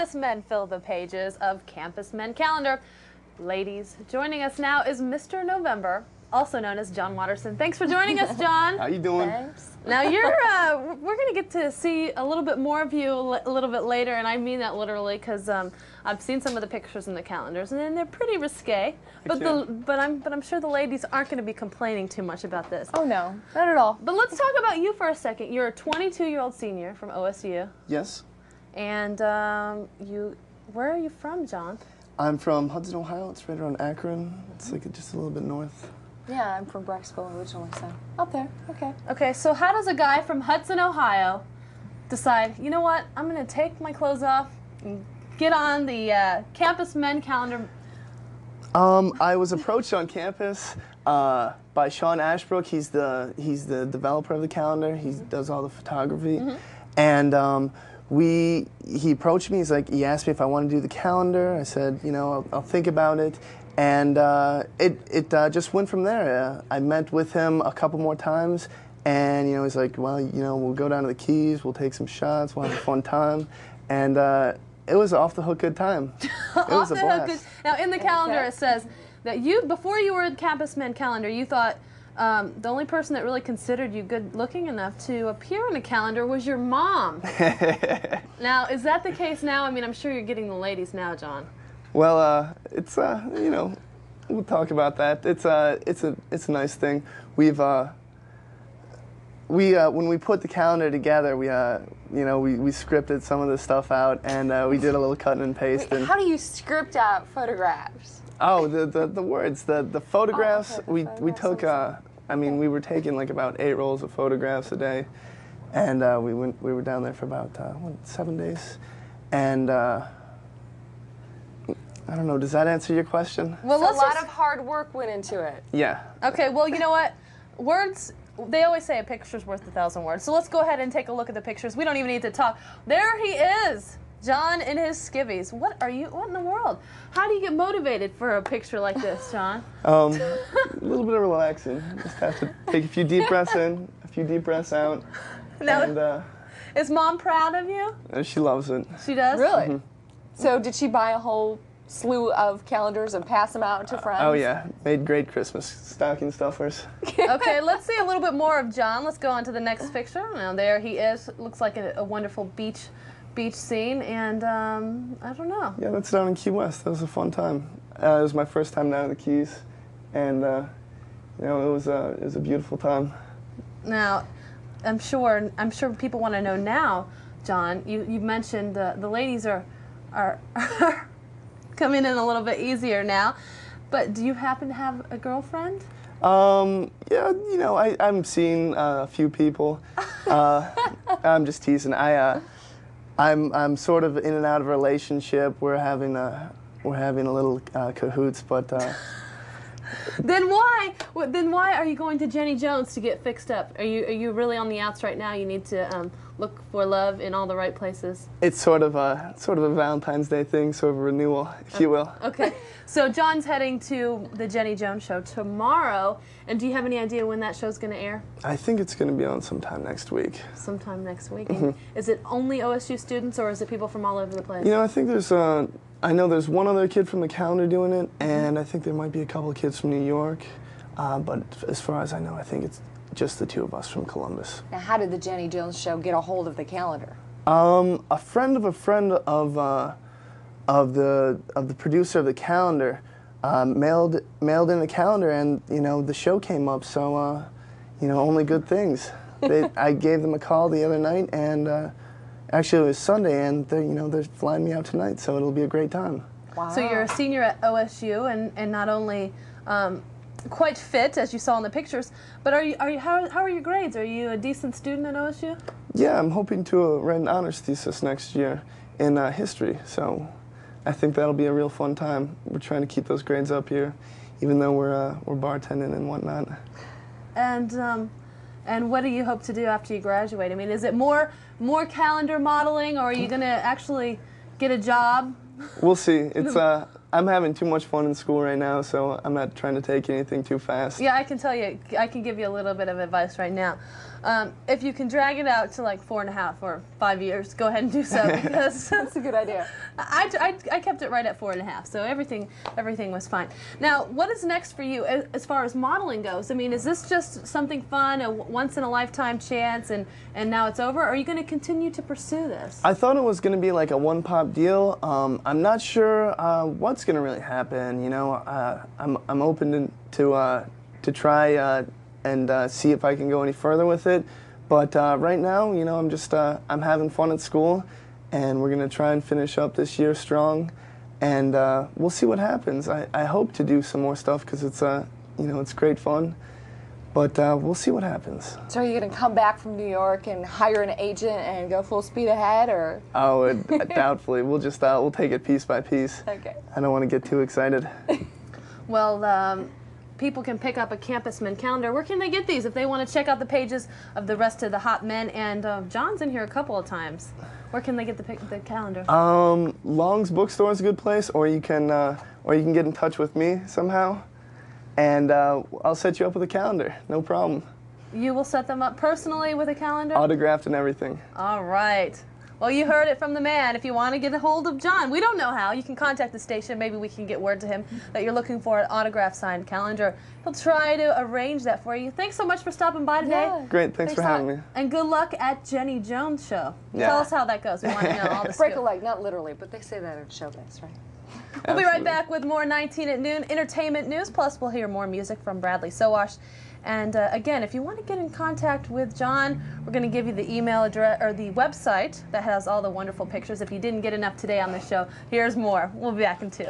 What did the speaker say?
us men fill the pages of Campus Men Calendar. Ladies, joining us now is Mr. November, also known as John Waterson. Thanks for joining us, John. How you doing? Thanks. Now you're, we're going to get to see a little bit more of you a little bit later, and I mean that literally because I've seen some of the pictures in the calendars, and they're pretty risque. But I'm sure the ladies aren't going to be complaining too much about this. Oh no, not at all. But let's talk about you for a second. You're a 22-year-old senior from OSU. Yes. And where are you from, John? I'm from Hudson, Ohio. It's right around Akron. It's like just a little bit north. Yeah, I'm from Brecksville originally, so up there. Okay. Okay, so how does a guy from Hudson, Ohio decide, you know what, I'm going to take my clothes off and get on the Campus Men Calendar? I was approached on campus by Sean Ashbrook. He's the developer of the calendar. He does all the photography. And he approached me. He asked me if I want to do the calendar. I said, you know, I'll think about it. And it just went from there. I met with him a couple more times, and he's like, well, we'll go down to the Keys, we'll take some shots, we'll have a fun time, and it was off the hook good time. It was a blast. Now in the calendar it says that before you were in Campus Men Calendar, you thought the only person that really considered you good looking enough to appear in a calendar was your mom. Now, is that the case now? I mean, I'm sure you're getting the ladies now, John. Well, it's we'll talk about that. It's a nice thing. When we put the calendar together, we scripted some of the stuff out, and we did a little cutting and pasting. How do you script out photographs? Oh, the words, the photographs. Oh, okay, we took. I mean, we were taking like about 8 rolls of photographs a day, and we were down there for about 7 days, and. I don't know, does that answer your question? Well, so a lot of hard work went into it. Yeah. Okay, well, you know what? Words, they always say a picture's worth 1,000 words. So let's go ahead and take a look at the pictures. We don't even need to talk. There he is, John in his skivvies. What in the world? How do you get motivated for a picture like this, John? A little bit of relaxing. Just have to take a few deep breaths in, a few deep breaths out. Now, and, is Mom proud of you? She loves it. She does? Really? Mm-hmm. So did she buy a whole slew of calendars and pass them out to friends? Oh yeah, made great Christmas stocking stuffers. Okay, let's see a little bit more of John. Let's go on to the next picture. Now there he is. Looks like a wonderful beach scene, and I don't know. Yeah, that's down in Key West. That was a fun time. It was my first time down in the Keys, and it was a beautiful time. Now, I'm sure people want to know now, John. You mentioned the ladies are coming in a little bit easier now, but do you happen to have a girlfriend? Yeah, I'm seeing a few people. I'm just teasing. I'm sort of in and out of a relationship. We're having a little cahoots, but. Then why are you going to Jenny Jones to get fixed up? Are you really on the outs right now? You need to look for love in all the right places. It's sort of a Valentine's Day thing, sort of a renewal, if you will. Okay, so John's heading to the Jenny Jones show tomorrow, and do you have any idea when that show's going to air? I think it's going to be on sometime next week. Sometime next week. Is it only OSU students, or is it people from all over the place? I think there's. I know there's one other kid from the calendar doing it, and I think there might be a couple of kids from New York. But as far as I know, I think it's just the 2 of us from Columbus. Now, how did the Jenny Jones show get a hold of the calendar? A friend of a friend of the producer of the calendar mailed in the calendar, and the show came up. So only good things. I gave them a call the other night, and. Actually, it was Sunday, and they're flying me out tonight, so it'll be a great time. Wow. So you're a senior at OSU, and not only quite fit, as you saw in the pictures, but how are your grades? Are you a decent student at OSU? Yeah, I'm hoping to write an honors thesis next year in history, so I think that'll be a real fun time. We're trying to keep those grades up here, even though we're bartending and whatnot. And what do you hope to do after you graduate? I mean, is it more calendar modeling, or are you going to actually get a job? We'll see. It's I'm having too much fun in school right now, so I'm not trying to take anything too fast. Yeah, I can tell you. I can give you a little bit of advice right now. If you can drag it out to like 4.5 or 5 years, go ahead and do so, because That's a good idea. I kept it right at 4.5, so everything was fine. Now, what is next for you as far as modeling goes? I mean, is this just something fun, a once-in-a-lifetime chance, and now it's over? Or are you going to continue to pursue this? I thought it was going to be like a one-pop deal. I'm not sure what's going to really happen. You know, I'm open to try and see if I can go any further with it. But right now, you know, I'm having fun at school, and we're going to try and finish up this year strong, and we'll see what happens. I hope to do some more stuff because it's you know, it's great fun. But we'll see what happens. So are you going to come back from New York and hire an agent and go full speed ahead, or? Oh, doubtfully. We'll just we'll take it piece by piece. Okay. I don't want to get too excited. Well, people can pick up a Campus Men Calendar. Where can they get these if they want to check out the pages of the rest of the hot men? And John's in here a couple of times. Where can they get the calendar? Long's Bookstore is a good place, or you can get in touch with me somehow, and I'll set you up with a calendar. No problem. You will set them up personally with a calendar? Autographed and everything. All right. Well, you heard it from the man. If you want to get a hold of John, we don't know how. You can contact the station. Maybe we can get word to him that you're looking for an autograph signed calendar. He'll try to arrange that for you. Thanks so much for stopping by today. Yeah. Great. Thanks for having me. And good luck at Jenny Jones' show. Yeah. Tell us how that goes. We want to know all the Break a scoop. leg, not literally, but they say that in showbiz, right? We'll be right Absolutely. back with more 19 at noon entertainment news. Plus, we'll hear more music from Bradley Sowash. And again, if you want to get in contact with John, we're going to give you the email address or the website that has all the wonderful pictures. If you didn't get enough today on the show, here's more. We'll be back in 2.